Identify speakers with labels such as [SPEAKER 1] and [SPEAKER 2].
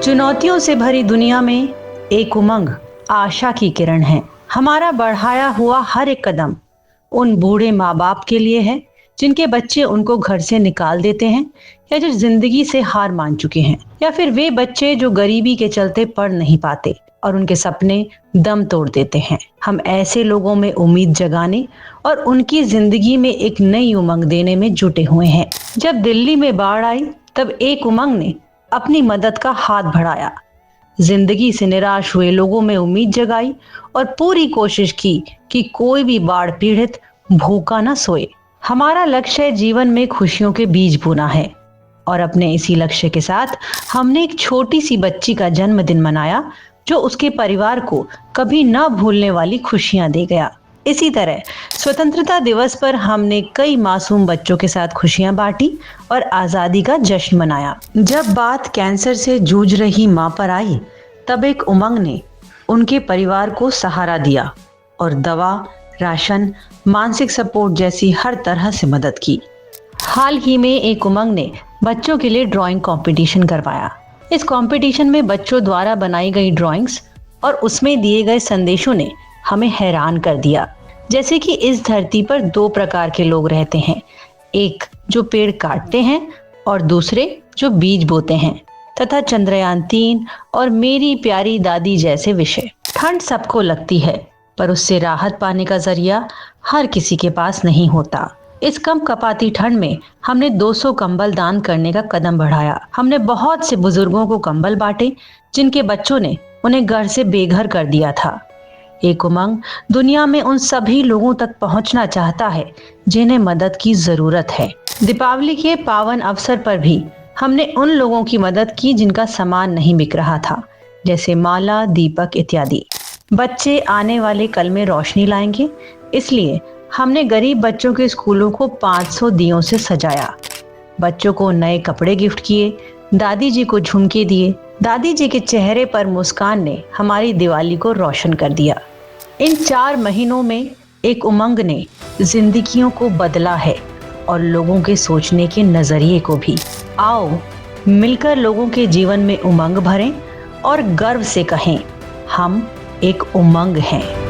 [SPEAKER 1] चुनौतियों से भरी दुनिया में एक उमंग आशा की किरण है। हमारा बढ़ाया हुआ हर एक कदम उन बूढ़े माँ बाप के लिए है जिनके बच्चे उनको घर से निकाल देते हैं, या जो जिंदगी से हार मान चुके हैं, या फिर वे बच्चे जो गरीबी के चलते पढ़ नहीं पाते और उनके सपने दम तोड़ देते हैं। हम ऐसे लोगों में उम्मीद जगाने और उनकी जिंदगी में एक नई उमंग देने में जुटे हुए हैं। जब दिल्ली में बाढ़ आई तब एक उमंग ने अपनी मदद का हाथ बढ़ाया, जिंदगी से निराश हुए लोगों में उम्मीद जगाई और पूरी कोशिश की कि कोई भी बाढ़ पीड़ित भूखा न सोए। हमारा लक्ष्य जीवन में खुशियों के बीज बोना है और अपने इसी लक्ष्य के साथ हमने एक छोटी सी बच्ची का जन्मदिन मनाया जो उसके परिवार को कभी न भूलने वाली खुशियां दे गया। इसी तरह स्वतंत्रता दिवस पर हमने कई मासूम बच्चों के साथ खुशियां बांटी और आजादी का जश्न मनाया। जब बात कैंसर से जूझ रही मां पर आई तब एक उमंग ने उनके परिवार को सहारा दिया और दवा, राशन, मानसिक सपोर्ट जैसी हर तरह से मदद की। हाल ही में एक उमंग ने बच्चों के लिए ड्राइंग कंपटीशन करवाया। इस कंपटीशन में बच्चों द्वारा बनाई गई ड्राइंग्स और उसमें दिए गए संदेशों ने हमें हैरान कर दिया। जैसे कि इस धरती पर दो प्रकार के लोग रहते हैं, एक जो पेड़ काटते हैं और दूसरे जो बीज बोते हैं, तथा चंद्रयान 3 और मेरी प्यारी दादी जैसे विषय। ठंड सबको लगती है पर उससे राहत पाने का जरिया हर किसी के पास नहीं होता। इस कम कपाती ठंड में हमने 200 कंबल दान करने का कदम बढ़ाया। हमने बहुत से बुजुर्गों को कंबल बांटे जिनके बच्चों ने उन्हें घर से बेघर कर दिया था। एक उमंग दुनिया में उन सभी लोगों तक पहुंचना चाहता है जिन्हें मदद की जरूरत है। दीपावली के पावन अवसर पर भी हमने उन लोगों की मदद की जिनका सामान नहीं बिक रहा था, जैसे माला, दीपक इत्यादि। बच्चे आने वाले कल में रोशनी लाएंगे, इसलिए हमने गरीब बच्चों के स्कूलों को 500 दियों से सजाया। बच्चों को नए कपड़े गिफ्ट किए, दादी जी को झुमके दिए। दादी जी के चेहरे पर मुस्कान ने हमारी दिवाली को रोशन कर दिया। इन 4 महीनों में एक उमंग ने जिंदगियों को बदला है और लोगों के सोचने के नजरिए को भी। आओ मिलकर लोगों के जीवन में उमंग भरें और गर्व से कहें, हम एक उमंग हैं।